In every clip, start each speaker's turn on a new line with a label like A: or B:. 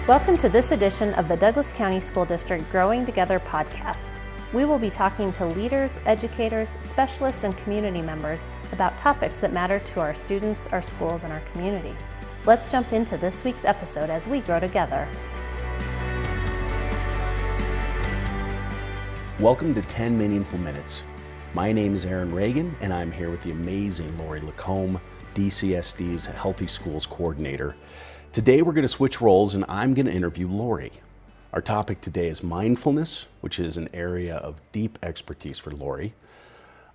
A: Welcome to this edition of the Douglas County School District Growing Together podcast. We will be talking to leaders, educators, specialists, and community members about topics that matter to our students, our schools, and our community. Let's jump into this week's episode as we grow together.
B: Welcome to 10 Meaningful Minutes. My name is Aaron Reagan, and I'm here with the amazing Lori Lacombe, DCSD's Healthy Schools Coordinator. Today we're going to switch roles and I'm going to interview Lori. Our topic today is mindfulness, which is an area of deep expertise for Lori.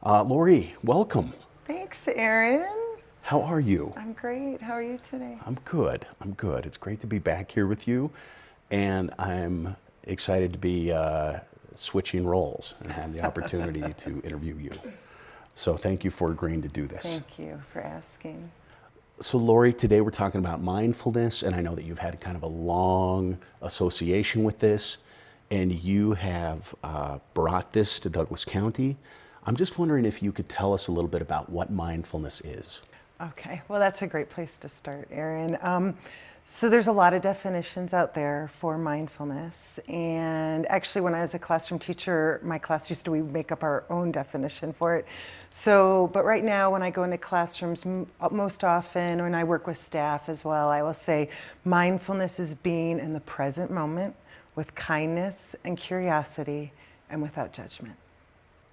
B: Lori, welcome.
C: Thanks, Aaron.
B: How are you?
C: I'm great. How are you today?
B: I'm good. It's great to be back here with you, and I'm excited to be switching roles and have the opportunity to interview you. So thank you for agreeing to do this.
C: Thank you for asking.
B: So Lori, today we're talking about mindfulness, and I know that you've had kind of a long association with this, and you have brought this to Douglas County. I'm just wondering if you could tell us a little bit about what mindfulness is.
C: Okay, well, that's a great place to start, Aaron. So there's a lot of definitions out there for mindfulness, and actually when I was a classroom teacher, my class used to make up our own definition for it. But right now when I go into classrooms, most often when I work with staff as well, I will say mindfulness is being in the present moment with kindness and curiosity and without judgment.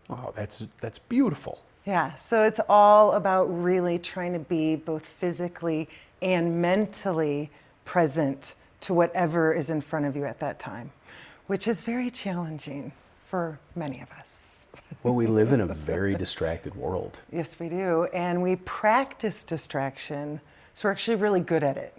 B: Oh, that's beautiful.
C: Yeah, so it's all about really trying to be both physically and mentally present to whatever is in front of you at that time, which is very challenging for many of us.
B: Well, we live in a very distracted world.
C: Yes, we do, and we practice distraction, so we're actually really good at it.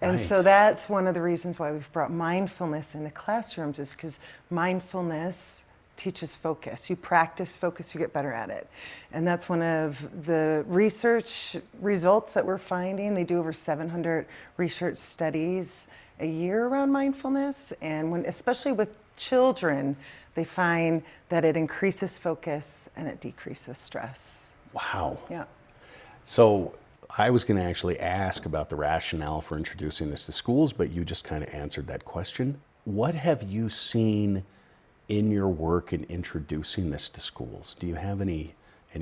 C: And
B: Right.
C: so that's one of the reasons why we've brought mindfulness into classrooms, is because mindfulness teaches focus. You practice focus, you get better at it. And that's one of the research results that we're finding. They do over 700 research studies a year around mindfulness. And especially with children, they find that it increases focus and it decreases stress.
B: Wow.
C: Yeah.
B: So I was going to actually ask about the rationale for introducing this to schools, but you just kind of answered that question. What have you seen in your work in introducing this to schools? Do you have any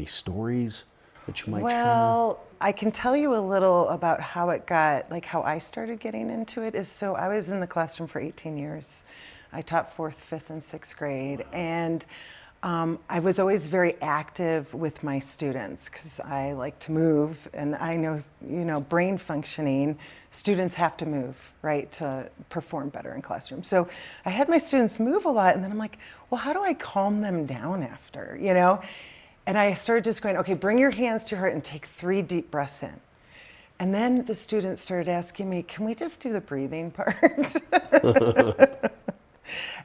B: stories that you might share?
C: Well, I can tell you a little about how it got, like how I started getting into it is, so I was in the classroom for 18 years. I taught 4th, 5th, and 6th grade. And I was always very active with my students because I like to move, and I know, brain functioning, students have to move, right, to perform better in classrooms. So I had my students move a lot, and then I'm like, well, how do I calm them down after, And I started just going, okay, bring your hands to your heart and take 3 deep breaths in. And then the students started asking me, can we just do the breathing part?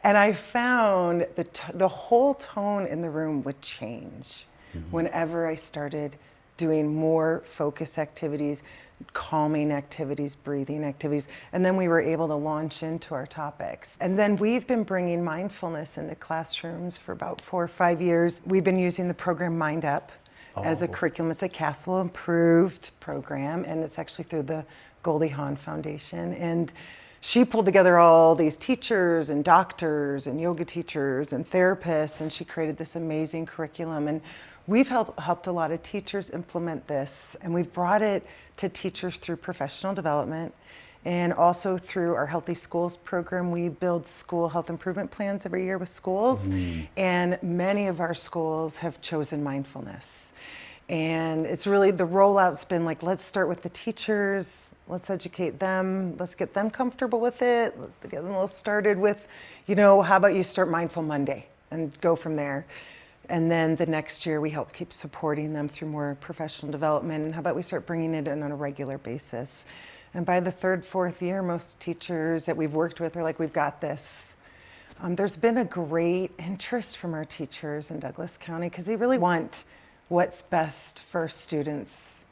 C: And I found the whole tone in the room would change whenever I started doing more focus activities, calming activities, breathing activities, and then we were able to launch into our topics. And then we've been bringing mindfulness into classrooms for about 4 or 5 years. We've been using the program Mind Up as a curriculum. It's a Castle Improved program, and it's actually through the Goldie Hawn Foundation. And she pulled together all these teachers and doctors and yoga teachers and therapists, and she created this amazing curriculum. And we've helped a lot of teachers implement this, and we've brought it to teachers through professional development and also through our Healthy Schools program. We build school health improvement plans every year with schools, and many of our schools have chosen mindfulness. And it's really, the rollout's been like, let's start with the teachers, let's educate them, let's get them comfortable with it, let's get them all started with, how about you start Mindful Monday and go from there. And then the next year we help keep supporting them through more professional development, and how about we start bringing it in on a regular basis. And by the 3rd, 4th year, most teachers that we've worked with are like, we've got this. There's been a great interest from our teachers in Douglas County because they really want what's best for students.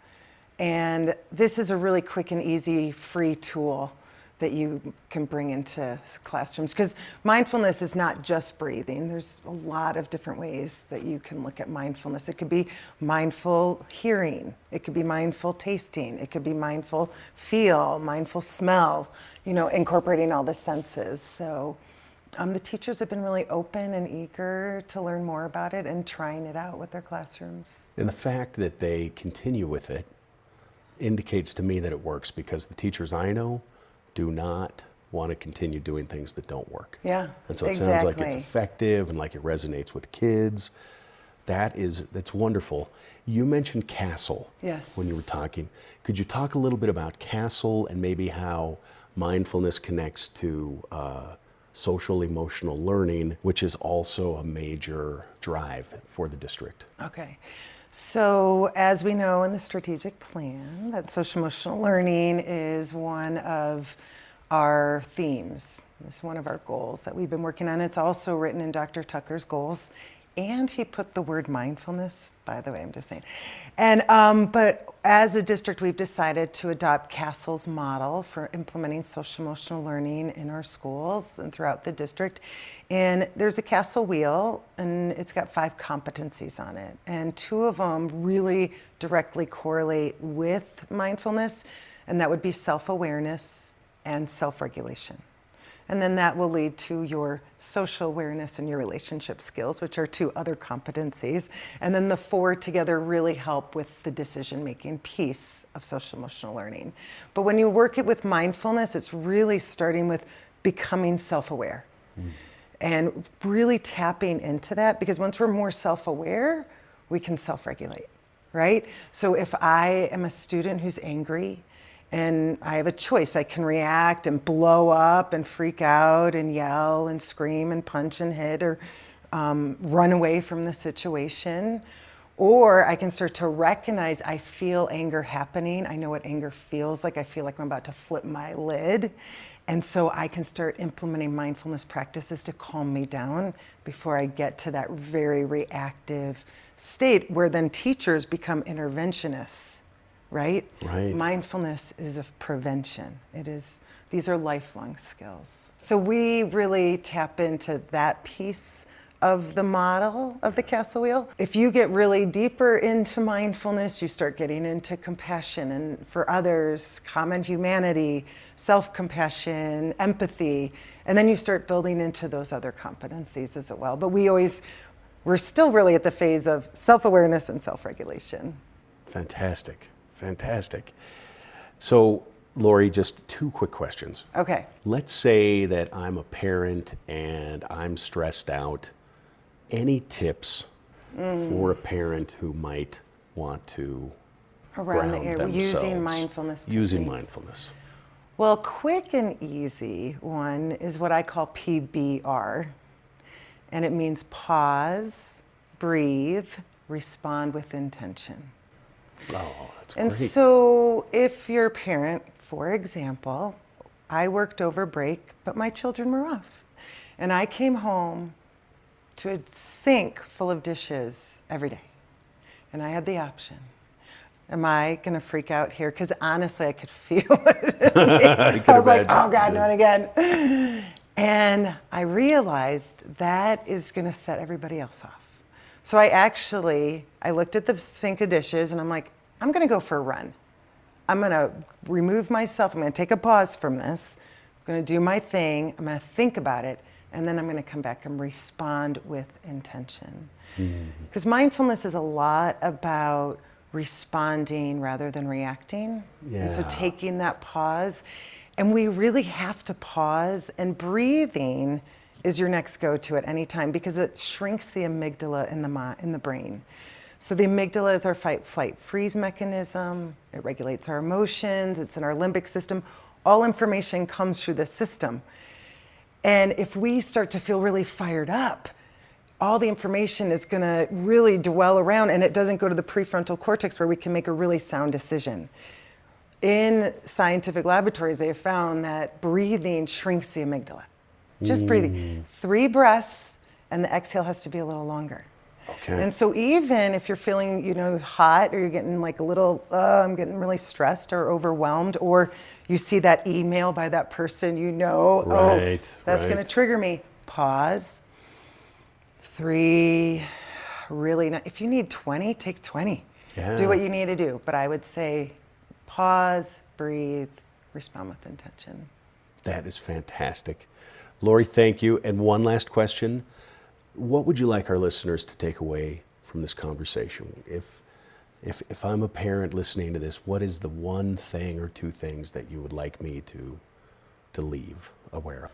C: And this is a really quick and easy free tool that you can bring into classrooms. Because mindfulness is not just breathing. There's a lot of different ways that you can look at mindfulness. It could be mindful hearing. It could be mindful tasting. It could be mindful feel, mindful smell, incorporating all the senses. So the teachers have been really open and eager to learn more about it and trying it out with their classrooms.
B: And the fact that they continue with it indicates to me that it works, because the teachers I know do not want to continue doing things that don't work.
C: Yeah,
B: And so it
C: exactly.
B: sounds like it's effective and like it resonates with kids. That's wonderful. You mentioned CASTLE.
C: Yes.
B: When you were talking. Could you talk a little bit about CASTLE and maybe how mindfulness connects to social emotional learning, which is also a major drive for the district?
C: Okay. So as we know in the strategic plan, that social emotional learning is one of our themes. It's one of our goals that we've been working on. It's also written in Dr. Tucker's goals. And he put the word mindfulness, by the way, I'm just saying. And but as a district, we've decided to adopt CASTLE's model for implementing social emotional learning in our schools and throughout the district. And there's a CASTLE wheel, and it's got 5 competencies on it. And 2 of them really directly correlate with mindfulness, and that would be self-awareness and self-regulation. And then that will lead to your social awareness and your relationship skills, which are 2 other competencies. And then the 4 together really help with the decision-making piece of social emotional learning. But when you work it with mindfulness, it's really starting with becoming self-aware. And really tapping into that, because once we're more self-aware, we can self-regulate, right? So if I am a student who's angry, and I have a choice. I can react and blow up and freak out and yell and scream and punch and hit, or run away from the situation. Or I can start to recognize I feel anger happening. I know what anger feels like. I feel like I'm about to flip my lid. And so I can start implementing mindfulness practices to calm me down before I get to that very reactive state, where then teachers become interventionists. Right?
B: Right.
C: Mindfulness is a prevention. These are lifelong skills. So we really tap into that piece of the model of the CASTLE wheel. If you get really deeper into mindfulness, you start getting into compassion and for others, common humanity, self-compassion, empathy, and then you start building into those other competencies as well. But we're still really at the phase of self-awareness and self-regulation.
B: Fantastic. Fantastic. So, Lori, just 2 quick questions.
C: Okay.
B: Let's say that I'm a parent and I'm stressed out. Any tips for a parent who might want to
C: Around the
B: ground
C: area,
B: themselves
C: using mindfulness
B: using
C: techniques.
B: mindfulness?
C: Well, quick and easy one is what I call PBR. And it means pause, breathe, respond with intention.
B: Oh, that's
C: And
B: great.
C: so if you're a parent, for example, I worked over break, but my children were off. And I came home to a sink full of dishes every day. And I had the option. Am I going to freak out here? Because honestly, I could feel it. I was like, oh God, not again. And I realized that is going to set everybody else off. So I looked at the sink of dishes and I'm like, I'm going to go for a run. I'm going to remove myself. I'm going to take a pause from this. I'm going to do my thing. I'm going to think about it. And then I'm going to come back and respond with intention. Because mindfulness is a lot about responding rather than reacting.
B: Yeah.
C: And so taking that pause. And we really have to pause, and breathing is your next go-to at any time, because it shrinks the amygdala in the brain. So the amygdala is our fight, flight, freeze mechanism. It regulates our emotions. It's in our limbic system. All information comes through this system. And if we start to feel really fired up, all the information is going to really dwell around, and it doesn't go to the prefrontal cortex where we can make a really sound decision. In scientific laboratories, they have found that breathing shrinks the amygdala. Just breathing. 3 breaths, and the exhale has to be a little longer.
B: Okay.
C: And so even if you're feeling, hot, or you're getting like a little, I'm getting really stressed or overwhelmed, or you see that email by that person, that's going to trigger me. Pause. 3, really not. If you need 20, take 20.
B: Yeah.
C: Do what you need to do. But I would say pause, breathe, respond with intention.
B: That is fantastic. Lori, thank you. And one last question. What would you like our listeners to take away from this conversation? If I'm a parent listening to this, what is the one thing or two things that you would like me to leave aware of?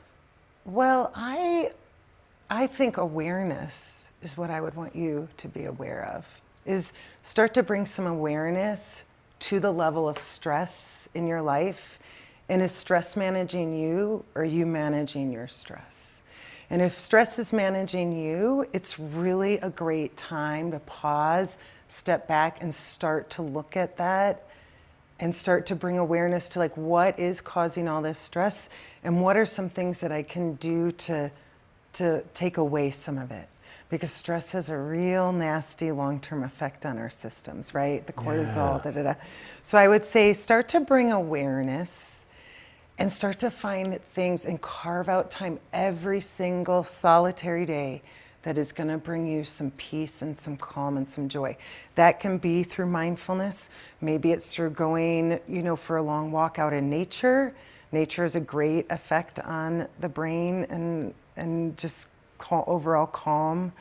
C: Well, I think awareness is what I would want you to be aware of, is start to bring some awareness to the level of stress in your life. And is stress managing you, or are you managing your stress? And if stress is managing you, it's really a great time to pause, step back, and start to look at that and start to bring awareness to like what is causing all this stress and what are some things that I can do to take away some of it. Because stress has a real nasty long-term effect on our systems, right? The cortisol, So I would say start to bring awareness and start to find things and carve out time every single solitary day that is going to bring you some peace and some calm and some joy. That can be through mindfulness. Maybe it's through going, for a long walk out in nature. Nature has a great effect on the brain and just overall calm,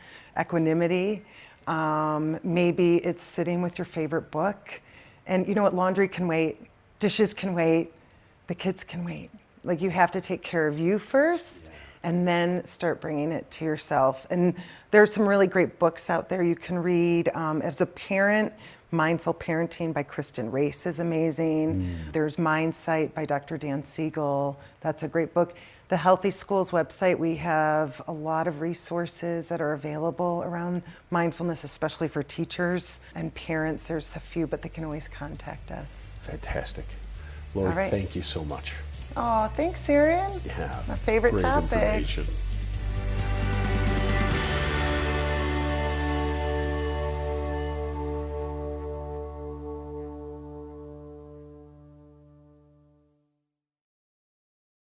C: equanimity. Maybe it's sitting with your favorite book. And you know what? Laundry can wait. Dishes can wait. The kids can wait. Like, you have to take care of you first, and then start bringing it to yourself. And there's some really great books out there you can read. As a parent, Mindful Parenting by Kristen Race is amazing. There's Mindsight by Dr. Dan Siegel. That's a great book. The Healthy Schools website, we have a lot of resources that are available around mindfulness, especially for teachers and parents. There's a few, but they can always contact us.
B: Fantastic. Lori, thank you so much.
C: Oh, thanks, Aaron.
B: Yeah.
C: My favorite
B: great
C: topic.
B: Information.